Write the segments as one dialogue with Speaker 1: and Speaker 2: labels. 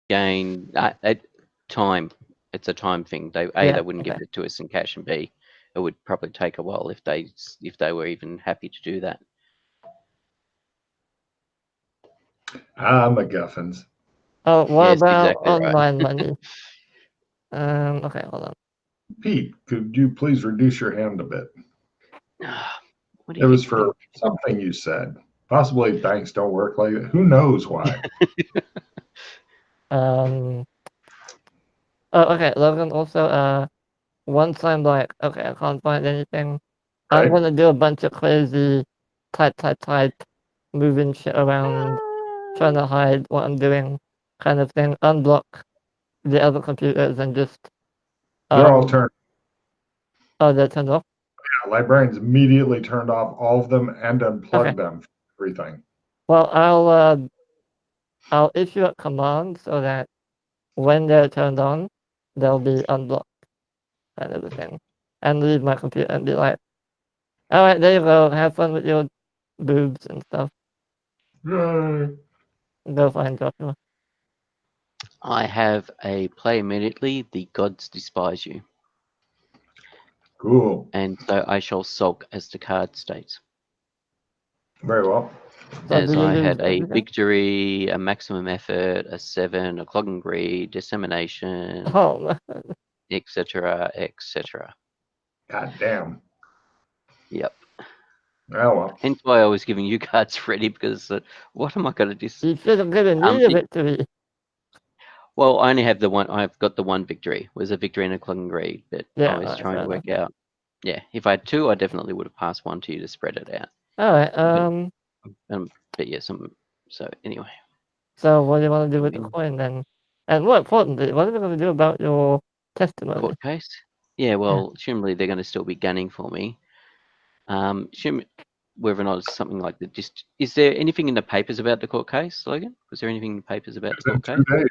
Speaker 1: gain at time. It's a time thing. They wouldn't give it to us in cash, and B, it would probably take a while if they were even happy to do that.
Speaker 2: MacGuffins.
Speaker 3: Oh, what
Speaker 1: Yes,
Speaker 3: about
Speaker 1: exactly right.
Speaker 3: online money? Okay, hold on.
Speaker 2: Pete, could you please reduce your hand a bit?
Speaker 1: What do
Speaker 2: It
Speaker 1: you
Speaker 2: was
Speaker 1: keep
Speaker 2: for something you said. Possibly banks don't work like that. Who knows why?
Speaker 3: Oh, okay, Logan. Also, once I'm like, okay, I can't find anything, I'm
Speaker 2: Right?
Speaker 3: gonna do a bunch of crazy type, moving shit around, trying to hide what I'm doing, kind of thing. Unblock the other computers and just
Speaker 2: They're all turned.
Speaker 3: oh, they're turned off.
Speaker 2: Librarians immediately turned off all of them and
Speaker 3: Okay.
Speaker 2: unplugged them from everything.
Speaker 3: Well, I'll issue a command so that when they're turned on, they'll be unblocked, kind of a thing, and leave my computer and be like, all right, there you go. Have fun with your boobs and stuff.
Speaker 2: Yay.
Speaker 3: Go find Joshua.
Speaker 1: I have a play immediately. The gods despise you,
Speaker 2: Cool.
Speaker 1: and so I shall sulk, as the card states.
Speaker 2: Very well.
Speaker 3: So
Speaker 1: As
Speaker 3: do you
Speaker 1: I
Speaker 3: lose
Speaker 1: had a
Speaker 3: everything?
Speaker 1: victory, a maximum effort, a 7, a clog and greed, dissemination,
Speaker 3: Oh,
Speaker 1: etc., etc.
Speaker 2: God damn.
Speaker 1: Yep.
Speaker 2: Oh well.
Speaker 1: Hence why I was giving you cards ready, because what am I going to do?
Speaker 3: you should have given me a victory.
Speaker 1: Well, I only have the one. I've got the one victory. It was a victory and a clog and greed, but
Speaker 3: Yeah,
Speaker 1: I was
Speaker 3: alright,
Speaker 1: trying to
Speaker 3: fair
Speaker 1: work out. Yeah, if I had 2, I definitely would have passed 1 to you to spread it out.
Speaker 3: Alright,
Speaker 1: But yeah, so anyway.
Speaker 3: so what do you want to do with the coin then? And more importantly, what are we going to do about your testimony?
Speaker 1: Court case. Yeah, well, assumably they're going to still be gunning for me. Assume whether or not it's something like the is there anything in the papers about the court case, Logan? Was there anything in the papers about the court
Speaker 2: It's in
Speaker 1: case?
Speaker 2: 2 days.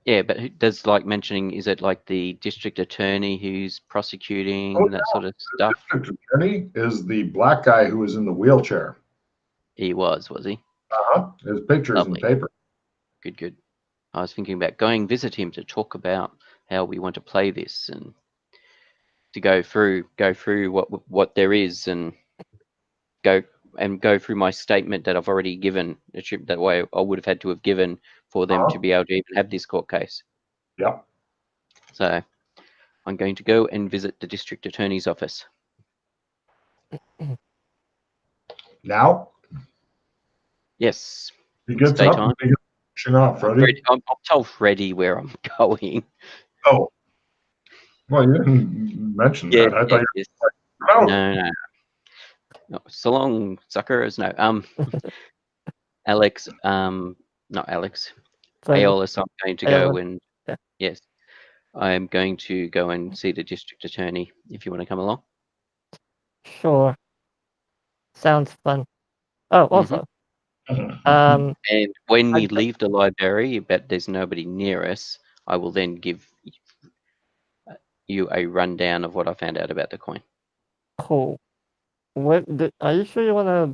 Speaker 1: Yeah, but does like mentioning, is it like the district attorney who's prosecuting that sort of stuff?
Speaker 2: District attorney is the black guy who was in the wheelchair.
Speaker 1: He was he?
Speaker 2: His picture's in the
Speaker 1: Lovely.
Speaker 2: paper.
Speaker 1: Good. I was thinking about going visit him to talk about how we want to play this and to go through what there is and go through my statement that I've already given. That way I would have had to have given for them to be able to even have this court case.
Speaker 2: Yep.
Speaker 1: So I'm going to go and visit the district attorney's office.
Speaker 2: Now?
Speaker 1: Yes.
Speaker 2: He gets
Speaker 1: Stay
Speaker 2: up
Speaker 1: time.
Speaker 2: and he off, Freddie.
Speaker 1: I'll tell Freddie where I'm going.
Speaker 2: Oh. Well, you didn't mention that. I thought you were like,
Speaker 1: no. So long, suckers. No. Alex, not Alex. Aeolus, I'm going to go and yes. I'm going to go and see the district attorney if you want to come along.
Speaker 3: Sure. Sounds fun. Oh, also.
Speaker 1: And when we leave the library, but there's nobody near us, I will then give you a rundown of what I found out about the coin.
Speaker 3: Cool. Are you sure you want to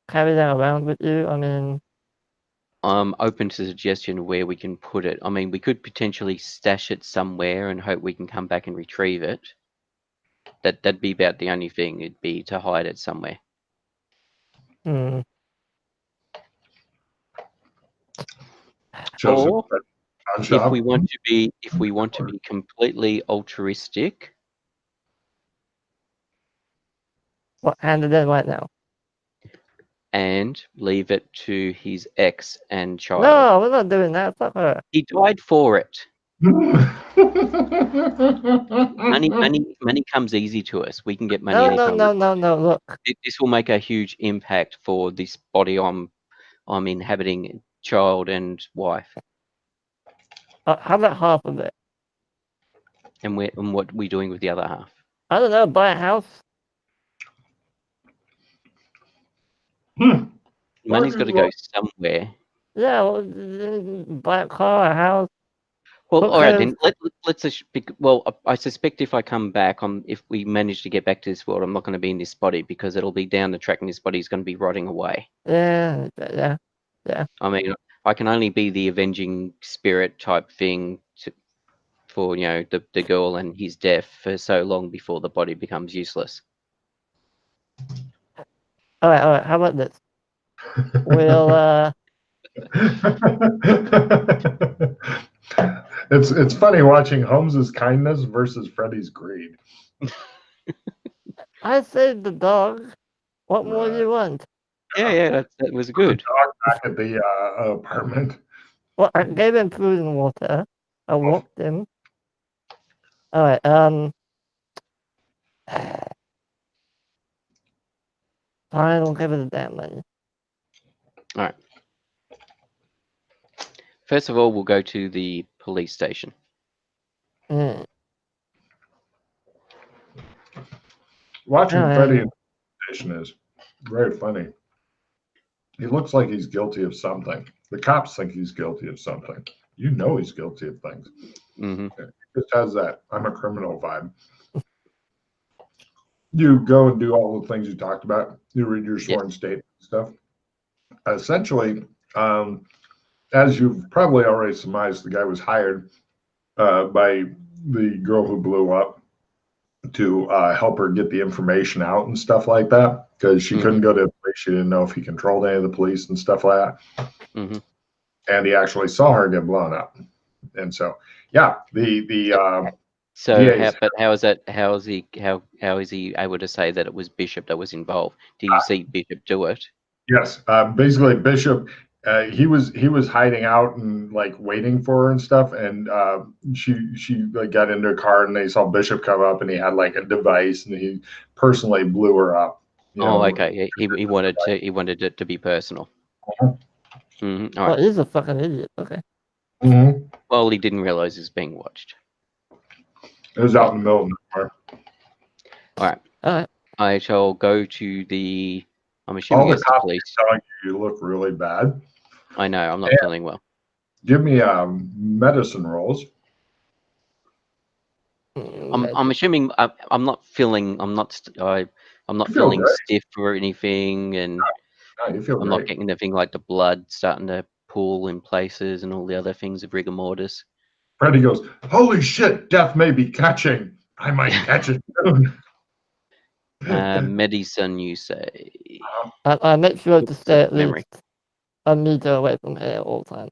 Speaker 3: carry that around with you? I mean,
Speaker 1: I'm open to suggestion where we can put it. I mean, we could potentially stash it somewhere and hope we can come back and retrieve it. That'd be about the only thing. It'd be to hide it somewhere. Or if we want to be completely altruistic.
Speaker 3: What, hand it in right now?
Speaker 1: And leave it to his ex and child.
Speaker 3: No, we're not doing that. Fuck her.
Speaker 1: He died for it. money comes easy to us. We can get money anytime.
Speaker 3: No. Look,
Speaker 1: this will make a huge impact for this body I'm inhabiting, child and wife.
Speaker 3: how about half of it?
Speaker 1: And what are we doing with the other half?
Speaker 3: I don't know. Buy a house.
Speaker 1: Money's got to go somewhere.
Speaker 3: Yeah, well, buy a car, a house.
Speaker 1: Well, all right then. Let's. Well, I suspect if I come back, if we manage to get back to this world, I'm not going to be in this body because it'll be down the track, and this body's going to be rotting away.
Speaker 3: Yeah.
Speaker 1: I mean, I can only be the avenging spirit type thing for the girl and his death for so long before the body becomes useless.
Speaker 3: All right. How about this? We'll
Speaker 2: It's funny watching Holmes's kindness versus Freddy's greed.
Speaker 3: I saved the dog. What more do you want?
Speaker 1: Yeah, that was good.
Speaker 2: The dog back at the apartment.
Speaker 3: Well, I gave him food and water. I walked him. All right. I don't give it a damn money.
Speaker 1: All right. First of all, we'll go to the police station.
Speaker 3: Mm.
Speaker 2: Watching
Speaker 3: All
Speaker 2: Freddy
Speaker 3: right.
Speaker 2: in the station is very funny. He looks like he's guilty of something. The cops think he's guilty of something. You know he's guilty of things.
Speaker 1: Mm-hmm.
Speaker 2: He just has that I'm a criminal vibe. You go and do all the things you talked about. You read your sworn statement and stuff. Essentially, as you've probably already surmised, the guy was hired by the girl who blew up to help her get the information out and stuff like that, because she couldn't go to the police. She didn't know if he controlled any of the police and stuff like that.
Speaker 1: Mm-hmm.
Speaker 2: And he actually saw her get blown up. And so, yeah,
Speaker 1: So, how is that? How is he able to say that it was Bishop that was involved? Do you see Bishop do it?
Speaker 2: Yes, basically Bishop. He was hiding out and like waiting for her and stuff, and she like got into a car and they saw Bishop come up and he had like a device and he personally blew her up.
Speaker 1: Okay. He wanted it to be personal. Mm-hmm. All right.
Speaker 3: Well, he's a fucking idiot. Okay.
Speaker 2: Mm-hmm.
Speaker 1: Well, he didn't realize he was being watched.
Speaker 2: It was out in the middle of nowhere.
Speaker 1: All right. I shall go to the. I'm assuming
Speaker 2: all the
Speaker 1: it's
Speaker 2: cops
Speaker 1: the police.
Speaker 2: telling you look really bad.
Speaker 1: I know. I'm not feeling well.
Speaker 2: Give me medicine rolls.
Speaker 1: I'm assuming I'm not feeling. I'm not feeling
Speaker 2: great.
Speaker 1: stiff or anything, and
Speaker 2: No, you feel
Speaker 1: I'm
Speaker 2: great.
Speaker 1: not getting anything like the blood starting to pool in places and all the other things of rigor mortis.
Speaker 2: Freddy goes, "Holy shit! Death may be catching. I might catch it soon."
Speaker 1: Medicine, you say?
Speaker 3: I make sure to stay at
Speaker 1: Memory.
Speaker 3: least a meter away from here all the time.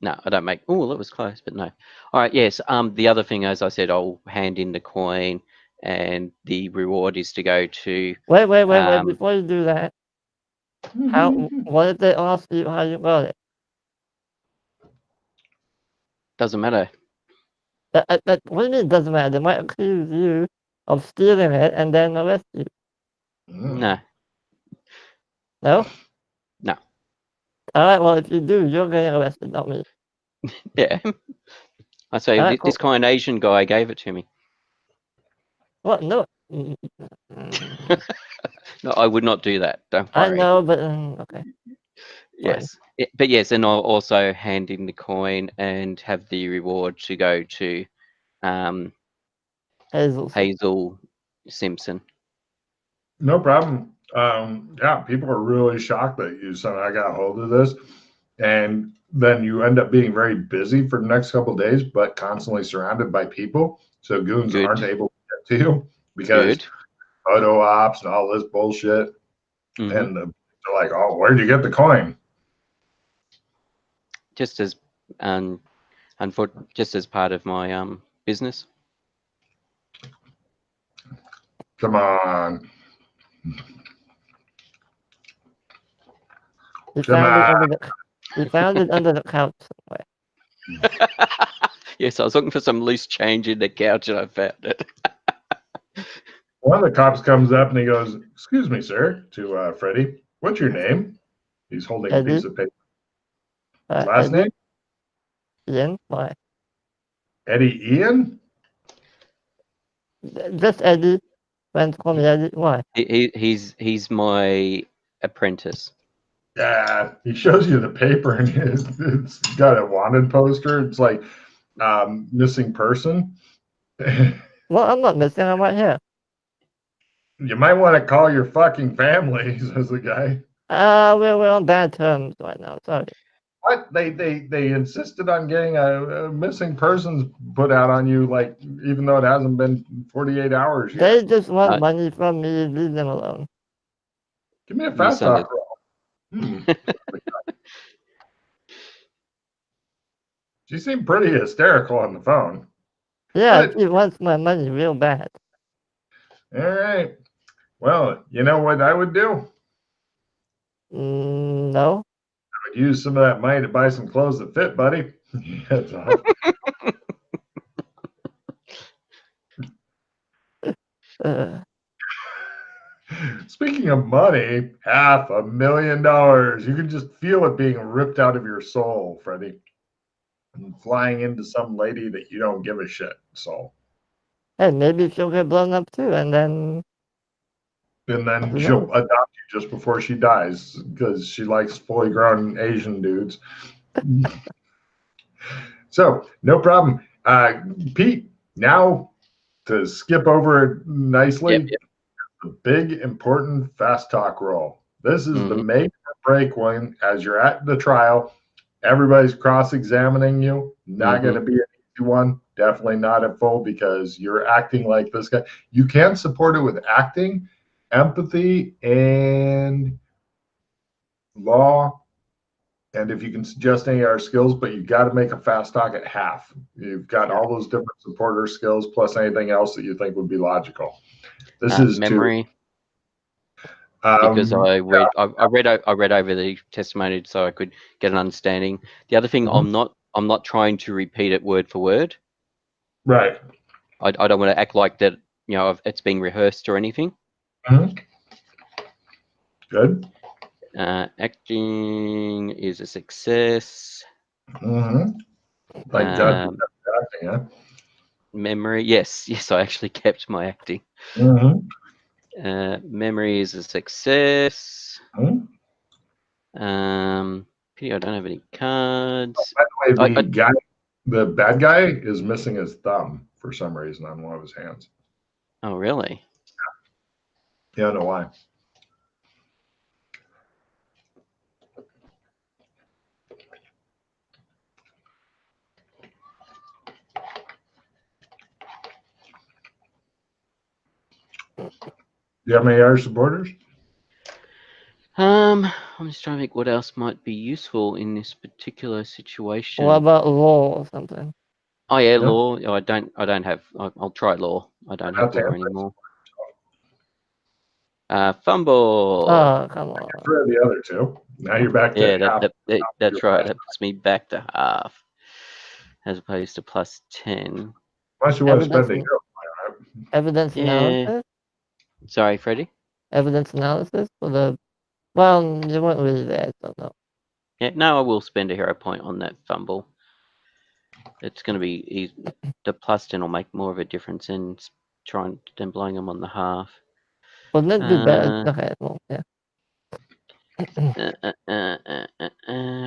Speaker 1: No, I don't make. Oh, that was close, but no. All right, yes. The other thing, as I said, I'll hand in the coin, and the reward is to go to.
Speaker 3: Wait! Before you do that, what did they ask you how you got it?
Speaker 1: Doesn't matter.
Speaker 3: What do you mean it doesn't matter? They might accuse you of stealing it and then arrest you.
Speaker 1: No.
Speaker 3: No?
Speaker 1: No.
Speaker 3: All right, well, if you do, you're getting arrested, not me.
Speaker 1: Yeah. I say
Speaker 3: Alright,
Speaker 1: this kind of Asian guy gave it to me.
Speaker 3: What? No.
Speaker 1: No, I would not do that. Don't worry.
Speaker 3: I know, but okay.
Speaker 1: Yes. But yes, and I'll also hand in the coin and have the reward to go to Hazel Simpson.
Speaker 2: No problem. Yeah, people are really shocked that you somehow got a hold of this, and then you end up being very busy for the next couple of days, but constantly surrounded by people, so goons aren't able to get to you because photo ops and all this bullshit. And they're like, "Oh, where'd you get the coin?"
Speaker 1: Just as just as part of my business.
Speaker 2: Come on.
Speaker 3: You found it under the couch somewhere.
Speaker 1: Yes, I was looking for some loose change in the couch and I found it.
Speaker 2: One of the cops comes up and he goes, "Excuse me, sir," to Freddy. "What's your name?" He's holding a piece of paper. Last name?
Speaker 3: Ian. Why?
Speaker 2: Eddie Ian?
Speaker 3: Just Eddie. Friends call me Eddie. Why?
Speaker 1: He's my apprentice.
Speaker 2: Yeah, he shows you the paper and it's got a wanted poster. It's like missing person.
Speaker 3: Well, I'm not missing. I'm right here.
Speaker 2: You might want to call your fucking family, says the guy.
Speaker 3: We're on bad terms right now. Sorry.
Speaker 2: What? They insisted on getting a missing persons put out on you, like, even though it hasn't been 48 hours yet.
Speaker 3: They just want money from me. Leave them alone.
Speaker 2: Give me a fast talk roll. She seemed pretty hysterical on the phone.
Speaker 3: Yeah, she wants my money real bad.
Speaker 2: All right. Well, you know what I would do?
Speaker 3: No.
Speaker 2: I would use some of that money to buy some clothes that fit, buddy. That's all. Speaking of money, $500,000. You can just feel it being ripped out of your soul, Freddie. And flying into some lady that you don't give a shit. So.
Speaker 3: Hey, maybe she'll get blown up too, and then
Speaker 2: she'll adopt you just before she dies because she likes fully grown Asian dudes. So, no problem. Pete, now to skip over it nicely, the big important fast talk roll. This is the make or break one as you're at the trial. Everybody's cross-examining you. Not going to be an easy one. Definitely not at full because you're acting like this guy. You can support it with acting, empathy, and law. And if you can suggest any of our skills, but you've got to make a fast talk at half. You've got all those different supporter skills plus anything else that you think would be logical. This is
Speaker 1: memory. Because I read over the testimony so I could get an understanding. The other thing, I'm not trying to repeat it word for word.
Speaker 2: Right.
Speaker 1: I don't want to act like that. It's being rehearsed or anything.
Speaker 2: Good.
Speaker 1: Acting is a success.
Speaker 2: Like acting, huh?
Speaker 1: Memory, yes, I actually kept my acting. Memory is a success. Pity I don't have any cards.
Speaker 2: By the way, the bad guy is missing his thumb for some reason on one of his hands.
Speaker 1: Oh, really?
Speaker 2: Yeah, I don't know why. Do you have any other supporters?
Speaker 1: I'm just trying to think what else might be useful in this particular situation.
Speaker 3: What about law or something?
Speaker 1: Oh yeah, law. Oh, I don't have. I'll try law. I don't have law anymore. Fumble.
Speaker 3: Oh, come on.
Speaker 2: For the other two. Now you're back to half.
Speaker 1: That's right. That puts me back to half, as opposed to plus 10.
Speaker 2: Unless you want to spend a hero
Speaker 3: point. Evidence analysis.
Speaker 1: Sorry, Freddie.
Speaker 3: Evidence analysis for the. Well, you weren't really there, so no.
Speaker 1: Yeah, no, I will spend a hero point on that fumble. It's going to be the plus 10 will make more of a difference in trying than blowing them on the half.
Speaker 3: Wouldn't it be better? Okay, well, yeah.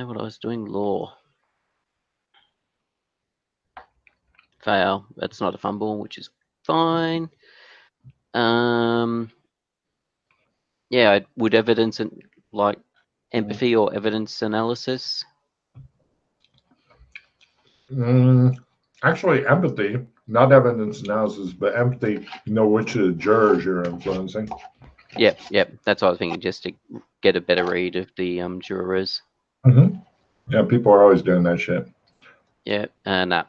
Speaker 1: What I was doing, law. Fail. That's not a fumble, which is fine. Yeah, would evidence and like empathy or evidence analysis.
Speaker 2: Actually, empathy, not evidence analysis, but empathy. You know which of the jurors you're influencing.
Speaker 1: Yep. That's what I was thinking, just to get a better read of the jurors.
Speaker 2: Yeah, people are always doing that shit.
Speaker 1: Yeah, nah.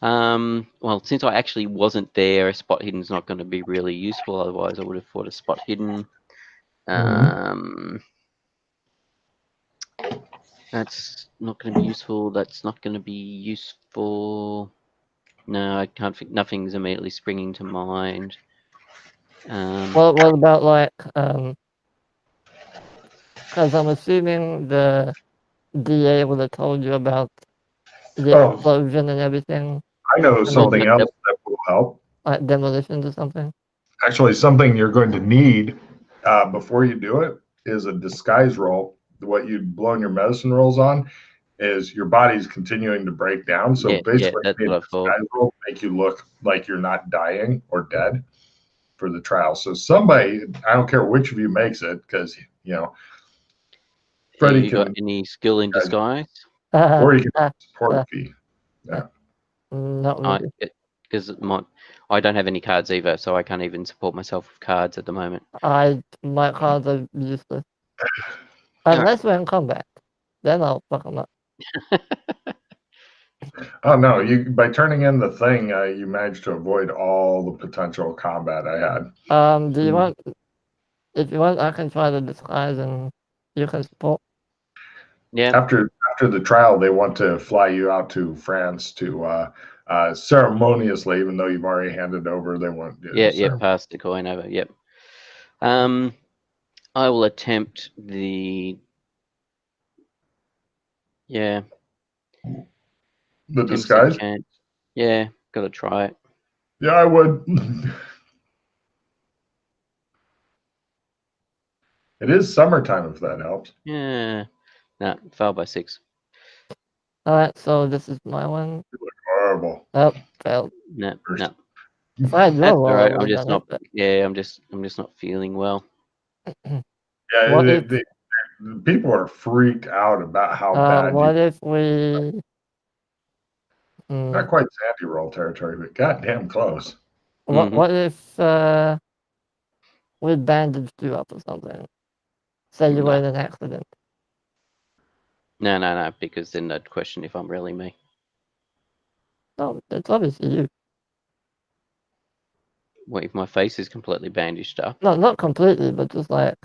Speaker 1: Well, since I actually wasn't there, a spot hidden is not going to be really useful. Otherwise, I would have thought a spot hidden. That's not going to be useful. That's not going to be useful. No, I can't think. Nothing's immediately springing to mind.
Speaker 3: What about like because I'm assuming the DA would have told you about the explosion and everything.
Speaker 2: I know something else that will help.
Speaker 3: Like demolitions or something.
Speaker 2: Actually, something you're going to need before you do it is a disguise roll. What you've blown your medicine rolls on is your body's continuing to break down. So basically,
Speaker 1: that's what I thought.
Speaker 2: Disguise roll make you look like you're not dying or dead. for the trial. So somebody, I don't care which of you makes it, because Freddie
Speaker 1: you got any skill in disguise?
Speaker 2: or you can support fee. Yeah.
Speaker 3: Not really.
Speaker 1: Because I don't have any cards either, so I can't even support myself with cards at the moment.
Speaker 3: My cards are useless. Unless we're in combat. Then I'll fuck them up.
Speaker 2: Oh no! By turning in the thing, you managed to avoid all the potential combat I had.
Speaker 3: Do you want? If you want, I can try to disguise and you can support.
Speaker 1: Yeah.
Speaker 2: After the trial, they want to fly you out to France to ceremoniously, even though you've already handed over. They want
Speaker 1: pass the coin over. Yep. I will attempt the
Speaker 2: disguise.
Speaker 1: Yeah, gotta try it.
Speaker 2: Yeah, I would. It is summertime, if that helps.
Speaker 1: Yeah. No, failed by 6.
Speaker 3: Alright, so this is my one.
Speaker 2: You look horrible.
Speaker 3: Oh, failed.
Speaker 1: No.
Speaker 3: If I had
Speaker 1: That's
Speaker 3: no
Speaker 1: all right.
Speaker 3: I'm just
Speaker 1: not. Yeah, I'm just not feeling well.
Speaker 2: Yeah, people are freaked out about how bad.
Speaker 3: What if we?
Speaker 2: Not quite Sandy roll territory, but goddamn close.
Speaker 3: What if we bandaged you up or something? Say you were in an accident.
Speaker 1: No, because then they'd question if I'm really me.
Speaker 3: No, it's obviously you.
Speaker 1: What if my face is completely bandaged up?
Speaker 3: No, not completely, but just like,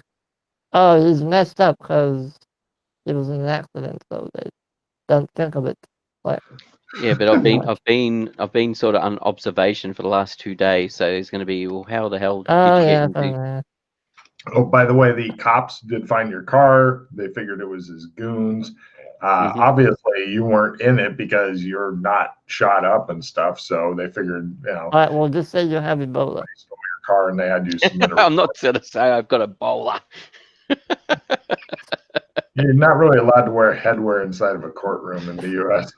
Speaker 3: oh, he's messed up because he was in an accident, so they don't think of it like.
Speaker 1: Yeah, but I've been sort of on observation for the last 2 days, so there's going to be, well, how the hell did you get into?
Speaker 2: Oh, by the way, the cops did find your car. They figured it was his goons. Obviously, you weren't in it because you're not shot up and stuff. So they figured,
Speaker 3: All right, well, just say you have Ebola.
Speaker 2: They stole your car and they had you submit a
Speaker 1: I'm not going to say I've got Ebola.
Speaker 2: You're not really allowed to wear headwear inside of a courtroom in the U.S.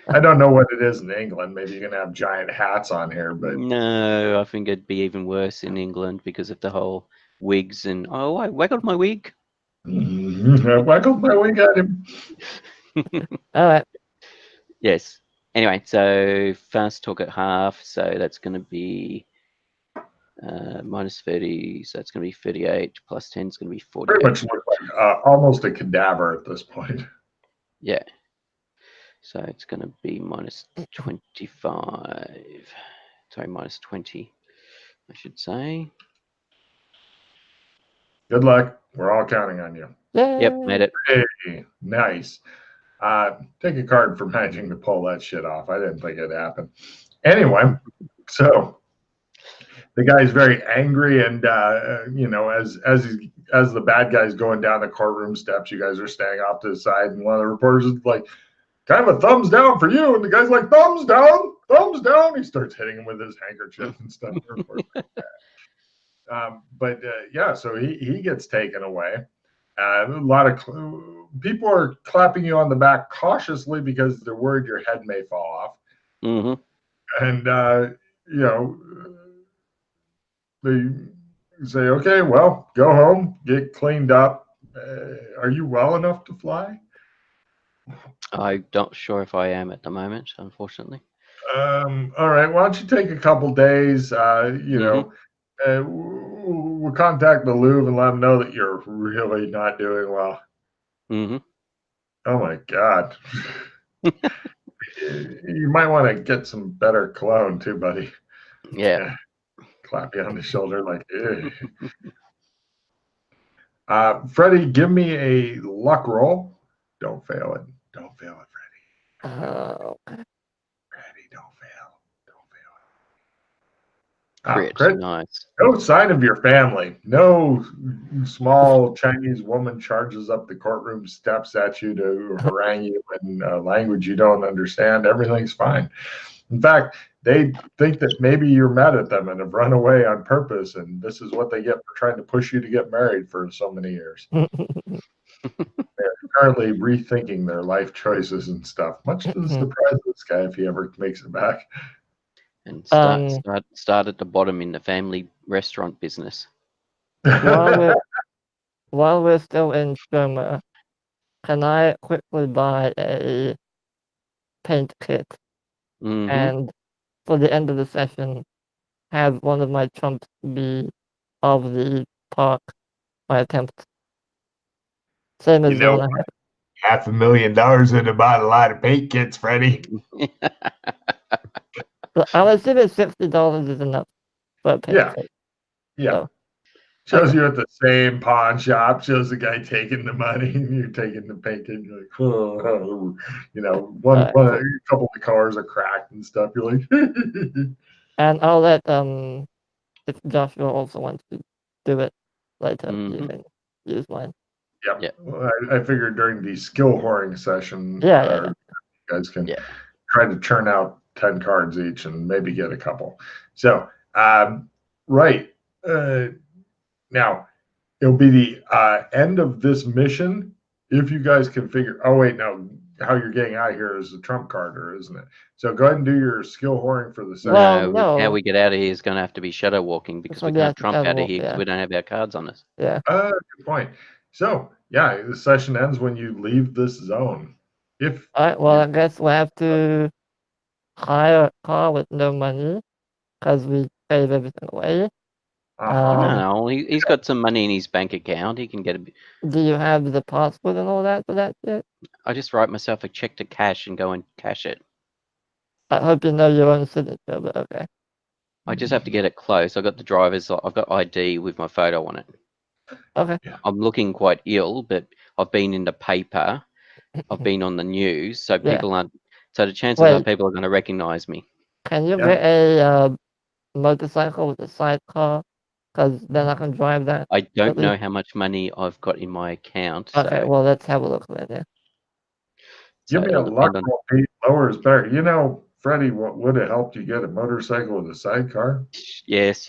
Speaker 2: I don't know what it is in England. Maybe you can have giant hats on here, but
Speaker 1: no, I think it'd be even worse in England because of the whole wigs and I waggled my wig.
Speaker 2: I waggled my wig at him.
Speaker 3: All right.
Speaker 1: Yes. Anyway, so fast talk at half, so that's going to be minus 30, so it's going to be 38 plus 10 is going to be 48.
Speaker 2: Pretty much look like almost a cadaver at this point.
Speaker 1: Yeah. So it's going to be minus 25. Sorry, minus 20, I should say.
Speaker 2: Good luck. We're all counting on you.
Speaker 3: Yay.
Speaker 1: Yep, made it.
Speaker 2: Hey, nice. Take a card for managing to pull that shit off. I didn't think it'd happen. Anyway, so the guy's very angry, and as the bad guy's going down the courtroom steps, you guys are standing off to the side, and one of the reporters is like, kind of a thumbs down for you, and the guy's like, thumbs down, thumbs down. He starts hitting him with his handkerchief and stuff. So he gets taken away. A lot of people are clapping you on the back cautiously because they're worried your head may fall off. And they say, okay, well, go home, get cleaned up. Are you well enough to fly?
Speaker 1: I'm not sure if I am at the moment, unfortunately.
Speaker 2: All right, why don't you take a couple days, we'll contact the Louvre and let them know that you're really not doing well. Oh my God. You might want to get some better cologne too, buddy.
Speaker 1: Yeah.
Speaker 2: Clap you on the shoulder like, Freddie, give me a luck roll. Don't fail it. Don't fail it, Freddie. Freddie, don't fail.
Speaker 1: Crit. Nice.
Speaker 2: No sign of your family. No small Chinese woman charges up the courtroom steps at you to harangue you in a language you don't understand. Everything's fine. In fact, they think that maybe you're mad at them and have run away on purpose, and this is what they get for trying to push you to get married for so many years. They're currently rethinking their life choices and stuff, much to the surprise of this guy if he ever makes it back.
Speaker 1: And start at the bottom in the family restaurant business.
Speaker 3: While we're still in Sherma, can I quickly buy a paint kit
Speaker 1: Mm-hmm.
Speaker 3: and for the end of the session have one of my trumps be of the park my attempt? Same as the one I have.
Speaker 2: $500,000 in about a lot of paint kits, Freddie.
Speaker 3: But I'm assuming $60 is enough for a paint kit.
Speaker 2: Yeah.
Speaker 3: So,
Speaker 2: Shows
Speaker 3: okay.
Speaker 2: you at the same pawn shop, shows the guy taking the money, and you're taking the paint kit, and you're like, oh,
Speaker 3: Alright, cool.
Speaker 2: a couple of cars are cracked and stuff. You're like,
Speaker 3: And I'll let if Joshua also wants to do it later, you can use mine.
Speaker 2: yeah. Well, I figured during the skill whoring session,
Speaker 3: Yeah.
Speaker 2: you guys can try to churn out 10 cards each and maybe get a couple. So, right. Now, it'll be the end of this mission if you guys can figure. Oh, wait, no. How you're getting out of here is the trump card, isn't it? So go ahead and do your skill whoring for the session.
Speaker 3: Well, no.
Speaker 1: How we get out of here is going to have to be shadow walking because we can't trump out of here because we don't have our cards on us.
Speaker 3: Yeah.
Speaker 2: Good point. So, yeah, the session ends when you leave this zone.
Speaker 3: All right, well, I guess we'll have to hire a car with no money because we gave everything away.
Speaker 1: No, he's got some money in his bank account. He can get a bit.
Speaker 3: Do you have the password and all that for that yet?
Speaker 1: I just write myself a check to cash and go and cash it.
Speaker 3: I hope you know your own signature, but okay.
Speaker 1: I just have to get it close. I've got the driver's. I've got ID with my photo on it.
Speaker 3: Okay.
Speaker 1: I'm looking quite ill, but I've been in the paper. I've been on the news, so people aren't. So the chances are people are going to recognize me.
Speaker 3: Can you get a motorcycle with a sidecar? Because then I can drive that.
Speaker 1: I don't know how much money I've got in my account.
Speaker 3: Okay, well, let's have a look then. Yeah.
Speaker 2: Give me a luck roll. Lower is better. Freddie, what would have helped you get a motorcycle with a sidecar?
Speaker 1: Yes.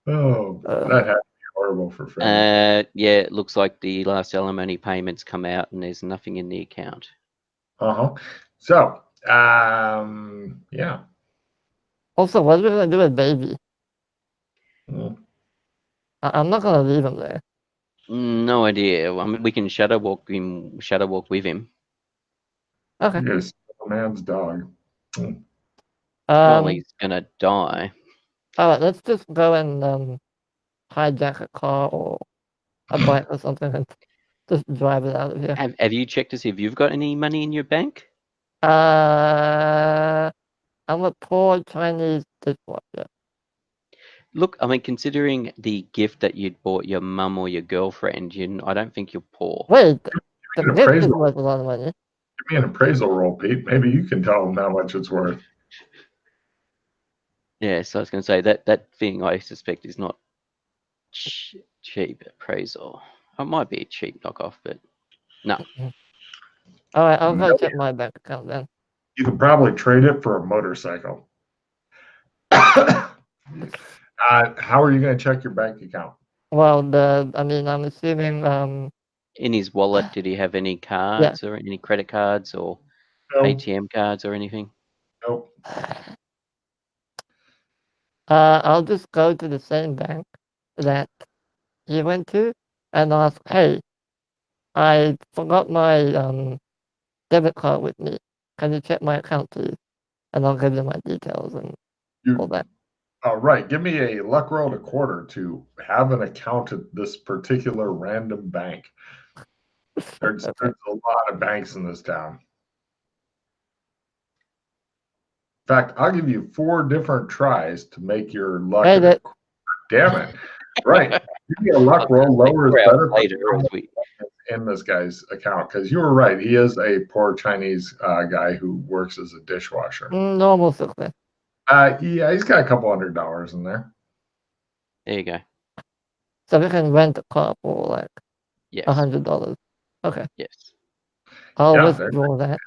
Speaker 2: Oh, that had to be horrible for Freddie.
Speaker 1: Yeah, it looks like the last alimony payments come out and there's nothing in the account.
Speaker 2: So, yeah.
Speaker 3: Also, what are we going to do with baby? I'm not going to leave him there.
Speaker 1: No idea. I mean, we can shadow walk with him.
Speaker 3: Okay.
Speaker 2: Yes, a man's dog.
Speaker 1: Well, he's gonna die.
Speaker 3: All right, let's just go and hijack a car or a bike or something and just drive it out of here.
Speaker 1: Have you checked to see if you've got any money in your bank?
Speaker 3: I'm a poor Chinese dishwasher.
Speaker 1: Look, I mean, considering the gift that you'd bought your mum or your girlfriend, I don't think you're poor.
Speaker 3: Wait, the gift is worth a lot of money.
Speaker 2: Give me an appraisal roll, Pete. Maybe you can tell them how much it's worth.
Speaker 1: Yeah, so I was going to say that thing I suspect is not cheap appraisal. It might be a cheap knockoff, but no.
Speaker 3: All right, I'll go check my bank account then.
Speaker 2: You could probably trade it for a motorcycle. How are you going to check your bank account?
Speaker 3: Well, I'm assuming
Speaker 1: in his wallet, did he have any cards or any credit cards or ATM cards or anything?
Speaker 2: Nope.
Speaker 3: I'll just go to the same bank that he went to and ask, hey, I forgot my debit card with me. Can you check my account, please? And I'll give them my details and all that.
Speaker 2: All right. Give me a luck roll to quarter to have an account at this particular random bank. There's a lot of banks in this town. In fact, I'll give you 4 different tries to make your luck. Damn it. Right. Give me a luck roll. Lower is better in this guy's account because you were right. He is a poor Chinese guy who works as a dishwasher.
Speaker 3: Normal success.
Speaker 2: Yeah, he's got a couple $100 in there.
Speaker 1: There you go.
Speaker 3: So we can rent a car for like $100. Okay.
Speaker 1: Yes.
Speaker 3: I'll withdraw that.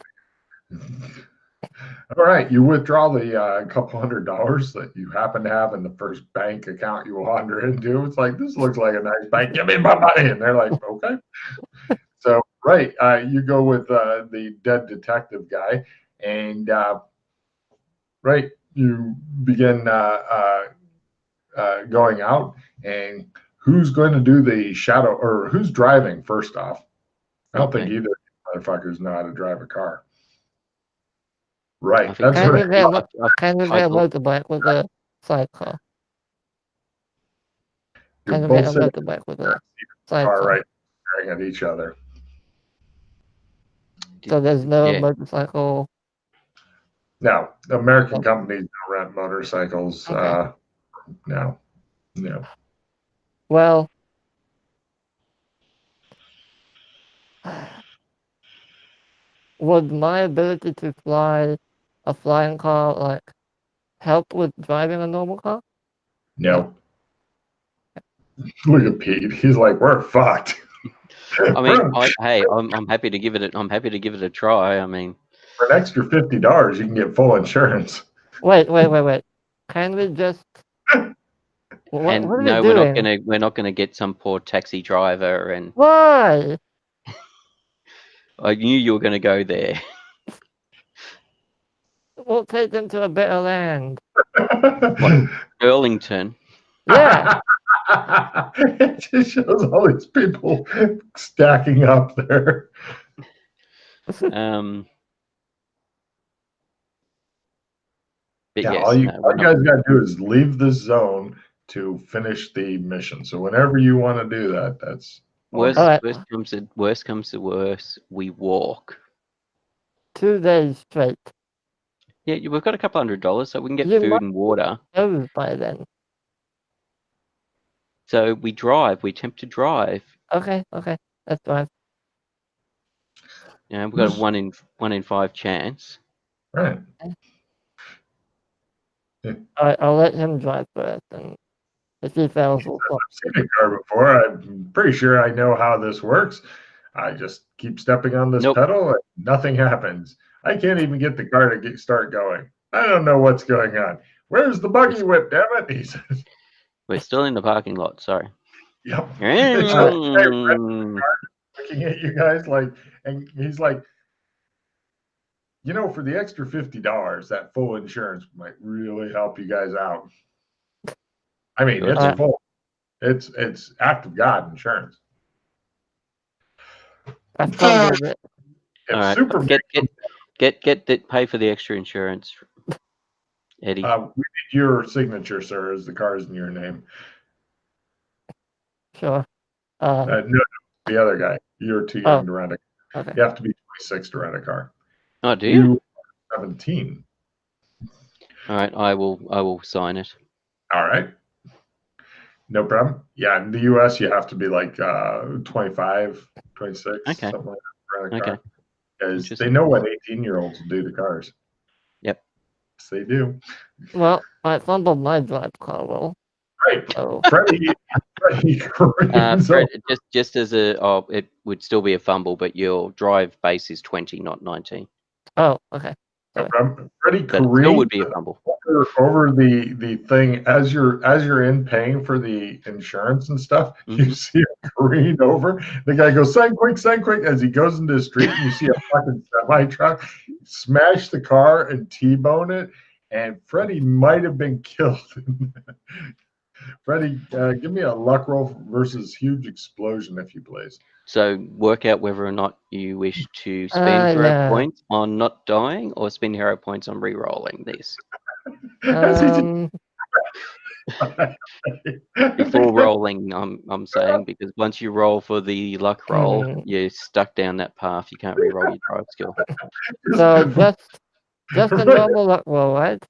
Speaker 2: All right, you withdraw the couple $100 that you happen to have in the first bank account you wander into. It's like, this looks like a nice bank. Give me my money. And they're like, okay. So, you go with the dead detective guy. And, you begin going out, and who's going to do the shadow, or who's driving first off? I don't think either motherfuckers know how to drive a car. Right. That's
Speaker 3: Can
Speaker 2: right.
Speaker 3: we get a motorbike with a sidecar?
Speaker 2: You're
Speaker 3: Can we
Speaker 2: both
Speaker 3: get a
Speaker 2: sitting
Speaker 3: motorbike with a
Speaker 2: in the
Speaker 3: sidecar?
Speaker 2: car, right, staring at each other.
Speaker 3: So there's no
Speaker 1: Yeah.
Speaker 3: motorcycle.
Speaker 2: No, American companies don't rent motorcycles.
Speaker 3: Okay.
Speaker 2: No.
Speaker 3: Well, would my ability to fly a flying car like help with driving a normal car?
Speaker 2: No. Look at Pete. He's like, we're fucked.
Speaker 1: I mean, I'm happy to give it. I'm happy to give it a try. I mean,
Speaker 2: for an extra $50, you can get full insurance.
Speaker 3: Wait. Can we just? What are
Speaker 1: no,
Speaker 3: we doing?
Speaker 1: we're not gonna get some poor taxi driver. And
Speaker 3: Why?
Speaker 1: I knew you were gonna go there.
Speaker 3: We'll take them to a better land.
Speaker 1: What, Burlington?
Speaker 3: Yeah.
Speaker 2: It just shows all these people stacking up there.
Speaker 1: But
Speaker 2: yeah,
Speaker 1: yes,
Speaker 2: all you guys got to do is leave the zone to finish the mission. So whenever you want to do that, that's
Speaker 1: worst comes to worst, we walk.
Speaker 3: 2 days straight.
Speaker 1: Yeah, we've got a couple $100, so we can get food and water.
Speaker 3: By then.
Speaker 1: So we drive. We attempt to drive.
Speaker 3: Okay, let's drive.
Speaker 1: Yeah, we've got a 1 in 5 chance.
Speaker 2: Right.
Speaker 3: I'll let him drive first, and if he fails, we'll
Speaker 2: I've seen a car before. I'm pretty sure I know how this works. I just keep stepping on this pedal and nothing happens. I can't even get the car to start going. I don't know what's going on. Where's the buggy whip, damn it? He says.
Speaker 1: We're still in the parking lot, sorry.
Speaker 2: Yep. Looking at you guys like, and he's like, for the extra $50, that full insurance might really help you guys out. I mean, it's full. It's act of God insurance.
Speaker 1: All right, get pay for the extra insurance, Eddie.
Speaker 2: We need your signature, sir, as the car's in your name.
Speaker 3: Sure.
Speaker 2: No, the other guy. You're too young to rent a car.
Speaker 3: Okay.
Speaker 2: You have to be 26 to rent a car.
Speaker 1: Oh, do you?
Speaker 2: 17.
Speaker 1: All right, I will sign it.
Speaker 2: All right. No problem. Yeah, in the US, you have to be like 25, 26, something like that to rent a car. Because they know what 18-year-olds will do to cars.
Speaker 1: Yep.
Speaker 2: Yes, they do.
Speaker 3: Well, I fumbled my drive car well.
Speaker 2: Right. Oh. Freddie
Speaker 1: Fred, just as it would still be a fumble, but your drive base is 20, not 19.
Speaker 3: Oh, okay.
Speaker 2: Freddie
Speaker 1: still would be a fumble.
Speaker 2: Over the thing as you're in paying for the insurance and stuff. You see a careen over. The guy goes, sign quick, as he goes into the street, and you see a fucking semi truck smash the car and T-bone it, and Freddie might have been killed. Freddie, give me a luck roll versus huge explosion, if you please.
Speaker 1: So work out whether or not you wish to spend hero points on not dying or spend hero points on re-rolling this. Before rolling, I'm saying, because once you roll for the luck roll, you're stuck down that path. You can't re-roll your drive skill.
Speaker 3: So just a normal luck roll, right?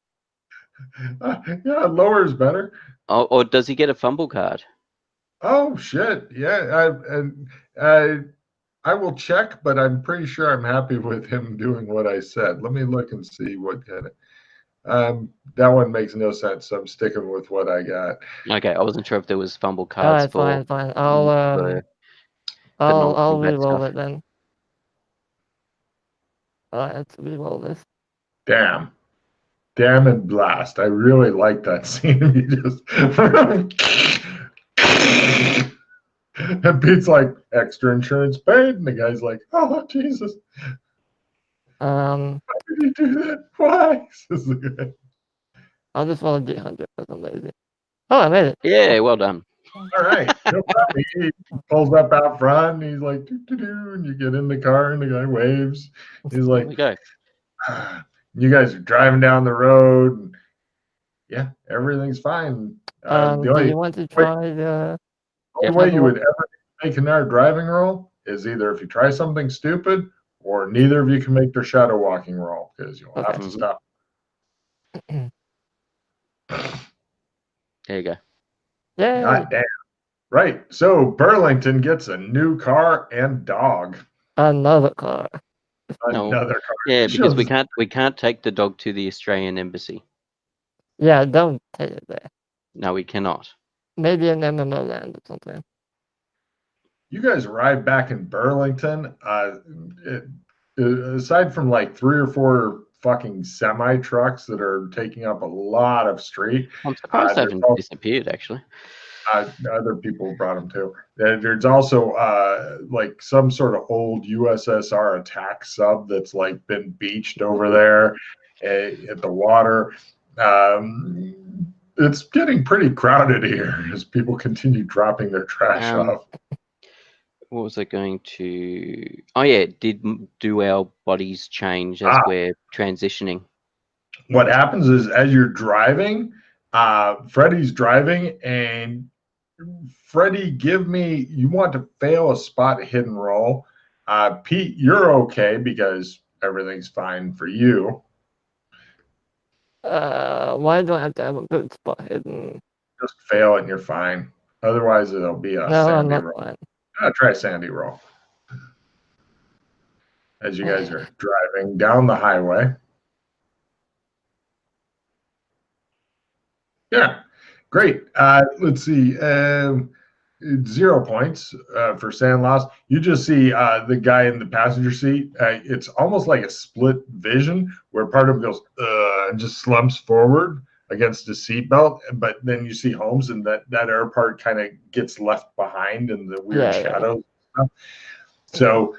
Speaker 2: Yeah, lower is better.
Speaker 1: Oh, or does he get a fumble card?
Speaker 2: Oh shit! Yeah, I will check, but I'm pretty sure I'm happy with him doing what I said. Let me look and see what kind of. That one makes no sense, so I'm sticking with what I got.
Speaker 1: Okay, I wasn't sure if there was fumble cards for.
Speaker 3: Fine. I'll re-roll it then. Alright, let's re-roll this.
Speaker 2: Damn and blast! I really like that scene. You just. And Pete's like, extra insurance paid, and the guy's like, oh Jesus. Why did he do that? Why? Says the guy.
Speaker 3: I'll just roll a d100 because I'm lazy. Oh, I made it.
Speaker 1: Yeah, well done.
Speaker 2: All right. No problem. He pulls up out front and he's like, doo-doo-doo, and you get in the car and the guy waves. He's
Speaker 1: There
Speaker 2: like,
Speaker 1: we go.
Speaker 2: you guys are driving down the road. And yeah, everything's fine. The
Speaker 3: Do
Speaker 2: only
Speaker 3: you want to try the
Speaker 2: way you would ever make another driving roll is either if you try something stupid or neither of you can make their shadow walking roll because you'll have to stop.
Speaker 1: There you go.
Speaker 3: Yay!
Speaker 2: God damn. Right. So Burlington gets a new car and dog.
Speaker 3: Another car.
Speaker 1: No.
Speaker 2: Another car.
Speaker 1: Yeah, because we can't take the dog to the Australian embassy.
Speaker 3: Yeah, don't take it there.
Speaker 1: No, we cannot.
Speaker 3: Maybe an MMO land or something.
Speaker 2: You guys arrived back in Burlington. Aside from like 3 or 4 fucking semi trucks that are taking up a lot of street,
Speaker 1: I'm surprised they haven't disappeared, actually.
Speaker 2: Other people brought them too. There's also like some sort of old USSR attack sub that's like been beached over there at the water. It's getting pretty crowded here as people continue dropping their trash off.
Speaker 1: What was I going to? Oh yeah, do our bodies change as we're transitioning?
Speaker 2: What happens is as you're driving, Freddie's driving, and Freddie, you want to fail a spot hidden roll. Pete, you're okay because everything's fine for you.
Speaker 3: Why do I have to have a good spot hidden?
Speaker 2: Just fail and you're fine. Otherwise, it'll be a sandy roll.
Speaker 3: Fine.
Speaker 2: Try a sandy roll. As you guys are driving down the highway. Yeah, great. Let's see. 0 points for sand loss. You just see the guy in the passenger seat. It's almost like a split vision where part of him goes and just slumps forward against his seatbelt, but then you see Holmes, and that air part kind of gets left behind in the weird shadows. Yeah. So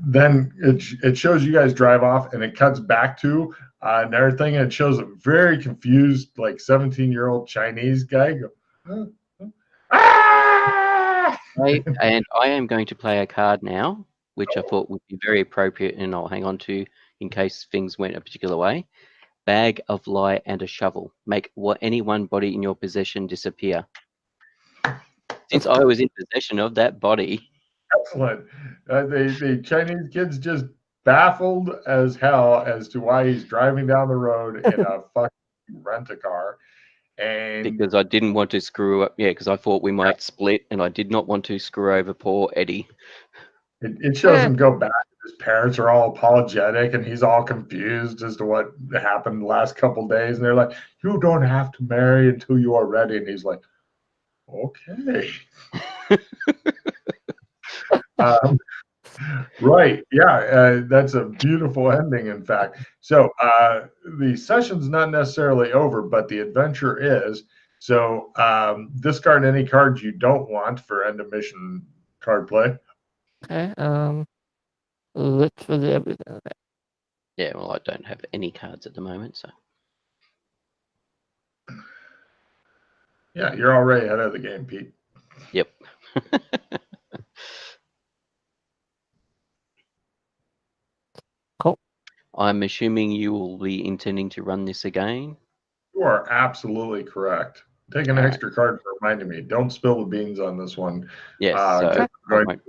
Speaker 2: then it shows you guys drive off, and it cuts back to and everything, and it shows a very confused, like 17-year-old Chinese guy go, huh?
Speaker 1: And I am going to play a card now, which I thought would be very appropriate, and I'll hang on to in case things went a particular way. Bag of lie and a shovel. Make any one body in your possession disappear. Since I was in possession of that body.
Speaker 2: Excellent. The Chinese kid's just baffled as hell as to why he's driving down the road in a fucking rent-a-car. And
Speaker 1: because I didn't want to screw up, because I thought we might split, and I did not want to screw over poor Eddie.
Speaker 2: It shows him go back. His parents are all apologetic, and he's all confused as to what happened the last couple days. And they're like, "You don't have to marry until you are ready." And he's like, "Okay." Right. Yeah. That's a beautiful ending, in fact. So the session's not necessarily over, but the adventure is. So discard any cards you don't want for end of mission card play.
Speaker 3: Okay. Literally everything. Okay.
Speaker 1: Yeah, well, I don't have any cards at the moment, so.
Speaker 2: Yeah, you're already ahead of the game, Pete.
Speaker 1: Yep.
Speaker 3: Cool.
Speaker 1: I'm assuming you will be intending to run this again?
Speaker 2: You are absolutely correct. Take an extra card for reminding me. Don't spill the beans on this one.
Speaker 1: Yes. So
Speaker 2: I'm going to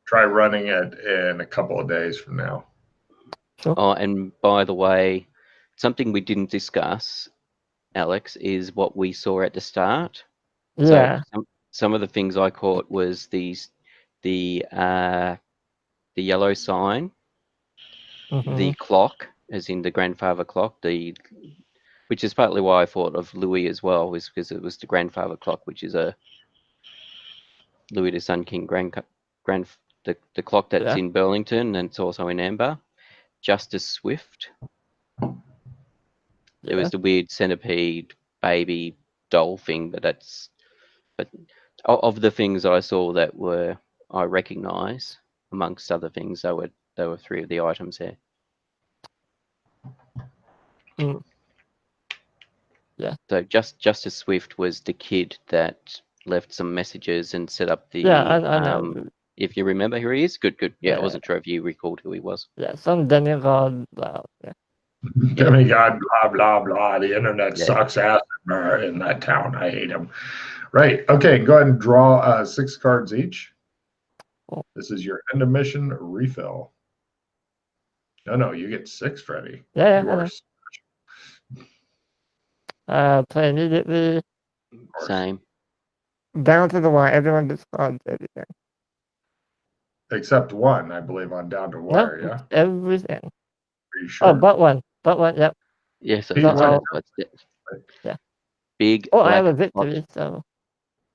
Speaker 2: try running it in a couple of days from now.
Speaker 3: Sure.
Speaker 1: Oh, and by the way, something we didn't discuss, Alex, is what we saw at the start.
Speaker 3: Yeah.
Speaker 1: So some of the things I caught was the yellow sign, the clock, as in the grandfather clock, which is partly why I thought of Louis as well, was because it was the grandfather clock, which is a Louis the Sun King the clock that's in Burlington, and it's also in Amber. Justice Swift. There was the weird centipede baby doll thing, but of the things I saw that I recognise, amongst other things, there were 3 of the items there.
Speaker 3: Yeah.
Speaker 1: So Justice Swift was the kid that left some messages and set up the.
Speaker 3: Yeah, I know.
Speaker 1: If you remember who he is, good. Yeah,
Speaker 3: Yeah.
Speaker 1: I wasn't sure if you recalled who he was.
Speaker 3: Yeah, some demigod. Yeah.
Speaker 2: Demigod, blah, blah, blah. The internet
Speaker 1: Yeah.
Speaker 2: sucks ass in that town. I hate him. Right. Okay, go ahead and draw 6 cards each.
Speaker 3: Cool.
Speaker 2: This is your end of mission refill. No, you get 6, Freddy.
Speaker 3: Yeah,
Speaker 2: You
Speaker 3: I
Speaker 2: are
Speaker 3: know. Play immediately.
Speaker 1: Same.
Speaker 3: Down to the wire. Everyone discards everything.
Speaker 2: except 1, I believe, on Down to Wire,
Speaker 3: Nope,
Speaker 2: yeah?
Speaker 3: everything.
Speaker 2: Are you
Speaker 3: Oh,
Speaker 2: sure?
Speaker 3: but one, yep.
Speaker 1: Yes,
Speaker 2: Pete,
Speaker 1: that's
Speaker 3: I'll-
Speaker 1: what's it.
Speaker 3: Yeah.
Speaker 1: Big.
Speaker 3: Oh, I
Speaker 1: black
Speaker 3: have a
Speaker 1: plot.
Speaker 3: victory, so.